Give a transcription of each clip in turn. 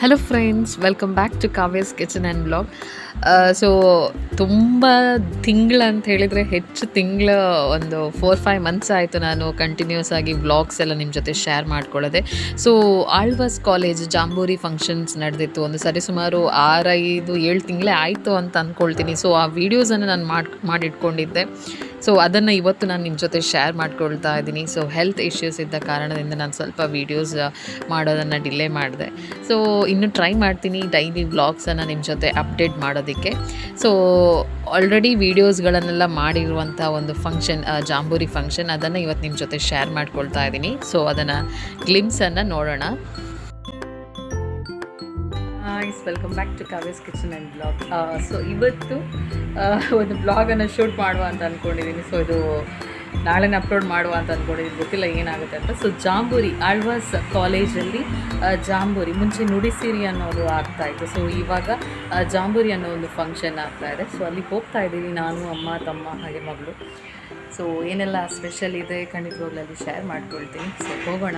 Hello friends, welcome back to Kavya's kitchen and blog. So ತುಂಬ ತಿಂಗಳಂತ ಹೇಳಿದರೆ ಹೆಚ್ಚು ತಿಂಗಳ ಒಂದು 4-5 ಮಂತ್ಸ್ ಆಯಿತು ನಾನು ಕಂಟಿನ್ಯೂಸ್ ಆಗಿ ವ್ಲಾಗ್ಸ್ ಎಲ್ಲ ನಿಮ್ಮ ಜೊತೆ ಶೇರ್ ಮಾಡ್ಕೊಳ್ಳೋದೆ. So Alva's college jamboree functions ನಡೆದಿತ್ತು. ಒಂದು ಸರಿಸುಮಾರು 6-5-7 ತಿಂಗಳೇ ಆಯಿತು ಅಂತ ಅಂದ್ಕೊಳ್ತೀನಿ. ಸೊ ಆ ವೀಡಿಯೋಸನ್ನು ನಾನು ಮಾಡಿಟ್ಕೊಂಡಿದ್ದೆ. ಸೊ ಅದನ್ನು ಇವತ್ತು ನಾನು ನಿಮ್ಮ ಜೊತೆ ಶೇರ್ ಮಾಡ್ಕೊಳ್ತಾ ಇದ್ದೀನಿ. ಸೊ ಹೆಲ್ತ್ ಇಶ್ಯೂಸ್ ಇದ್ದ ಕಾರಣದಿಂದ ನಾನು ಸ್ವಲ್ಪ ವೀಡಿಯೋಸ್ ಮಾಡೋದನ್ನು ಡಿಲೇ ಮಾಡಿದೆ. ಸೊ ಇನ್ನು ಟ್ರೈ ಮಾಡ್ತೀನಿ ಡೈಲಿ ವ್ಲಾಗ್ಸನ್ನು ನಿಮ್ಮ ಜೊತೆ ಅಪ್ಡೇಟ್ ಮಾಡೋದಕ್ಕೆ. ಸೊ ಆಲ್ರೆಡಿ ವೀಡಿಯೋಸ್ಗಳನ್ನೆಲ್ಲ ಮಾಡಿರುವಂಥ ಒಂದು ಫಂಕ್ಷನ್, ಜಾಂಬೂರಿ ಫಂಕ್ಷನ್, ಅದನ್ನು ಇವತ್ತು ನಿಮ್ಮ ಜೊತೆ ಶೇರ್ ಮಾಡ್ಕೊಳ್ತಾ ಇದ್ದೀನಿ. ಸೊ ಅದನ್ನು ಗ್ಲಿಮ್ಸನ್ನು ನೋಡೋಣ. Welcome back to Kavya's kitchen and blog. So ಇವತ್ತು ಒಂದು ಬ್ಲಾಗನ್ನು ಶೂಟ್ ಮಾಡುವ ಅಂತ ಅಂದ್ಕೊಂಡಿದ್ದೀನಿ. ಸೊ ಇದು ನಾಳೆನೇ ಅಪ್ಲೋಡ್ ಮಾಡುವ ಅಂತ ಅಂದ್ಕೊಂಡಿದ್ದೀನಿ, ಗೊತ್ತಿಲ್ಲ ಏನಾಗುತ್ತೆ ಅಂತ. ಸೊ ಜಾಂಬೂರಿ ಆಳ್ವಾಸ್ ಕಾಲೇಜಲ್ಲಿ ಜಾಂಬೂರಿ, ಮುಂಚೆ ನುಡಿಸಿರಿ ಅನ್ನೋದು ಆಗ್ತಾಯಿತ್ತು. ಸೊ ಇವಾಗ ಜಾಂಬೂರಿ ಅನ್ನೋ ಒಂದು ಫಂಕ್ಷನ್ ಆಗ್ತಾಯಿದೆ. ಸೊ ಅಲ್ಲಿ ಹೋಗ್ತಾ ಇದ್ದೀವಿ, ನಾನು, ಅಮ್ಮ, ತಮ್ಮ ಹಾಗೆ ಮಗಳು. ಸೊ ಏನೆಲ್ಲ ಸ್ಪೆಷಲ್ ಇದೆ ಖಂಡಿತವಾಗ್ಲೂ ಅಲ್ಲಿ ಶೇರ್ ಮಾಡ್ಕೊಳ್ತೀನಿ. ಸೊ ಹೋಗೋಣ.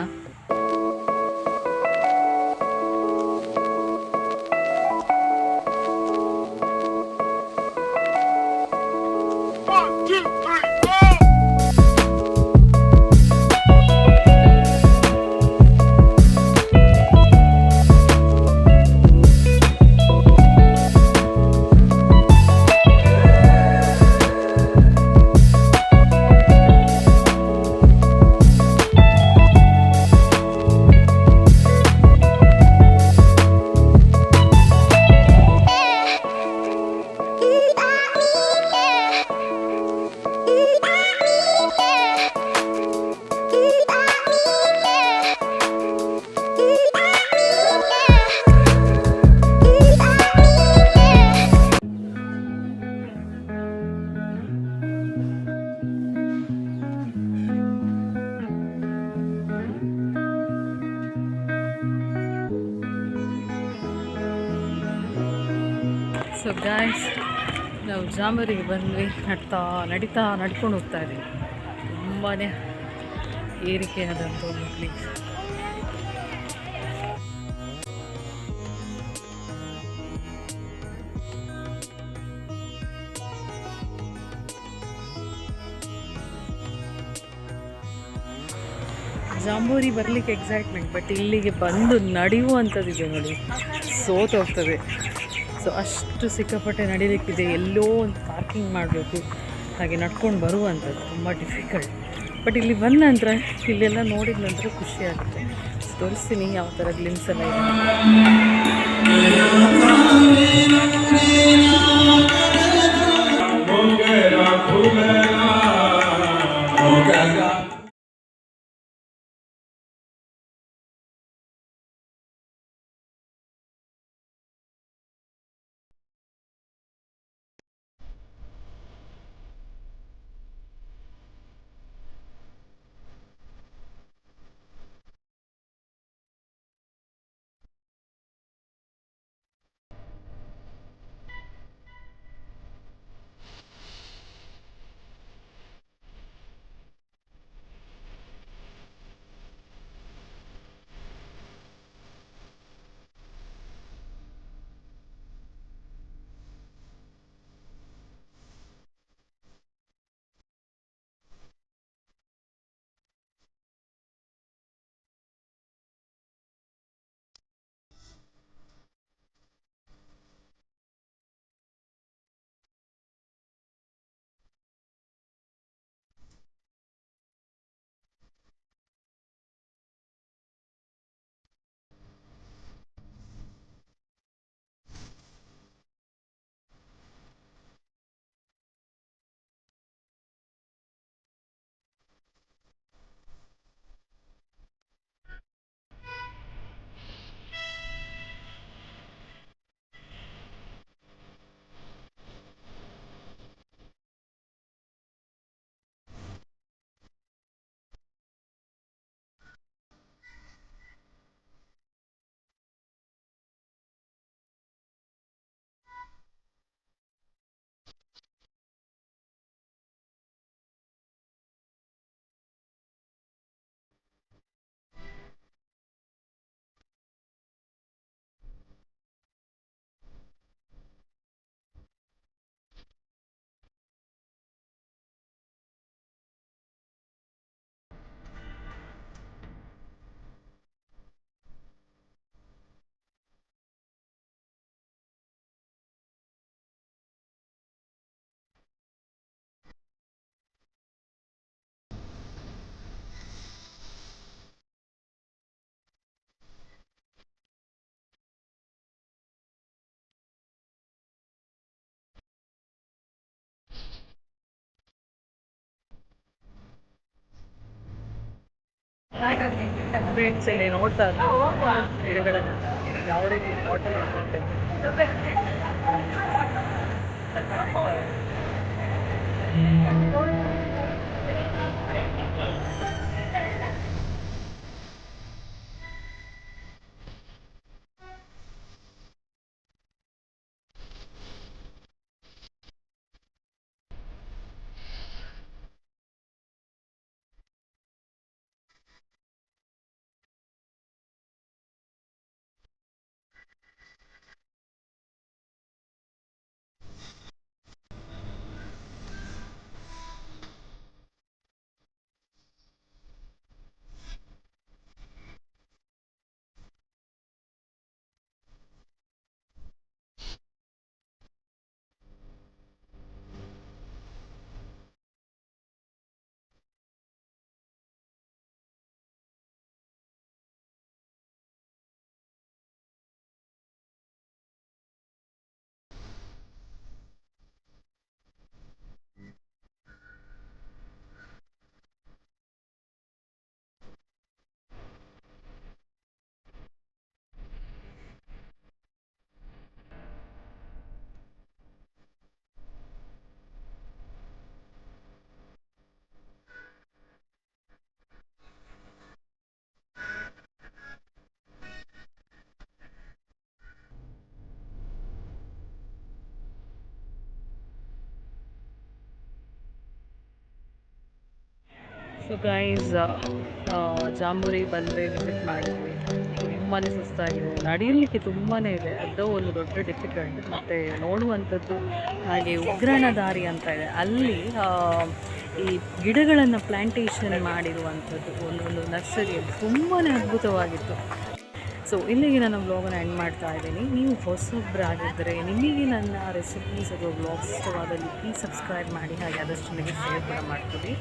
ಸೊ ಗಾಯ್ಸ್, ನಾವು ಜಾಂಬೂರಿಗೆ ಬಂದ್ವಿ. ನಡ್ಕೊಂಡು ಹೋಗ್ತಾ ಇದ್ದೀವಿ. ತುಂಬಾ ಏರಿಕೆ ಆದಂಥ ಒಂದು ಪ್ಲೇಸ್. ಜಾಂಬೂರಿ ಬರಲಿಕ್ಕೆ ಎಕ್ಸೈಟ್ಮೆಂಟ್, ಬಟ್ ಇಲ್ಲಿಗೆ ಬಂದು ನಡೆಯುವಂಥದ್ದಿದೆ ನೋಡಿ, ಸೋತೋಗ್ತದೆ. ಸೊ ಅಷ್ಟು ಸಿಕ್ಕಾಪಟ್ಟೆ ನಡೀಲಿಕ್ಕಿದೆ. ಎಲ್ಲೋ ಒಂದು ಪಾರ್ಕಿಂಗ್ ಮಾಡಬೇಕು, ಹಾಗೆ ನಡ್ಕೊಂಡು ಬರುವಂಥದ್ದು ತುಂಬ ಡಿಫಿಕಲ್ಟ್. ಬಟ್ ಇಲ್ಲಿ ಬಂದ ನಂತರ, ಇಲ್ಲೆಲ್ಲ ನೋಡಿದ ನಂತರ ಖುಷಿ ಆಗುತ್ತೆ. ತೋರಿಸ್ತೀನಿ ಯಾವ ಥರ ಗ್ಲಿಮ್ಸ್ ಎಲ್ಲ ಇದೆ. ಫ್ರೆಂಡ್ಸ್ ಇಲ್ಲಿ ನೋಡ್ತಾ ಇದ್ದಾರೆ ಗಿಡಗಳನ್ನು ಯಾವ ರೀತಿ ವಾಟರ್ ಸೊ ಗೈಸ್ ಜಾಂಬೂರಿ ಬಂದರೆ ವಿಸಿಟ್ ಮಾಡಿದ್ವಿ. ತುಂಬಾ ಸುಸ್ತಾಗಿದೆ, ನಡೆಯಲಿಕ್ಕೆ ತುಂಬಾ ಇದೆ, ಅದು ಒಂದು ದೊಡ್ಡ ಡಿಫಿಕಲ್ಟ್. ಮತ್ತು ನೋಡುವಂಥದ್ದು ಹಾಗೆ ಉಗ್ರಾಣ ದಾರಿ ಅಂತ ಇದೆ, ಅಲ್ಲಿ ಈ ಗಿಡಗಳನ್ನು ಪ್ಲ್ಯಾಂಟೇಷನ್ ಮಾಡಿರುವಂಥದ್ದು ಒಂದೊಂದು ನರ್ಸರಿಯಲ್ಲಿ ತುಂಬಾ ಅದ್ಭುತವಾಗಿತ್ತು. ಸೊ ಇಲ್ಲಿಗೆ ನನ್ನ ವ್ಲಾಗನ್ನು ಎಂಡ್ ಮಾಡ್ತಾ ಇದ್ದೀನಿ. ನೀವು ಹೊಸೊಬ್ಬರಾಗಿದ್ದರೆ ನಿಮಗೆ ನನ್ನ ರೆಸಿಪೀಸ್ ಅಥವಾ ವ್ಲಾಗ್ಸ್ ಇಷ್ಟವಾದಲ್ಲಿ ಪ್ಲೀಸ್ ಸಬ್ಸ್ಕ್ರೈಬ್ ಮಾಡಿ, ಹಾಗೆ ಆದಷ್ಟು ನನಗೆ ಶೇರ್ ಕೂಡ ಮಾಡ್ತೀವಿ.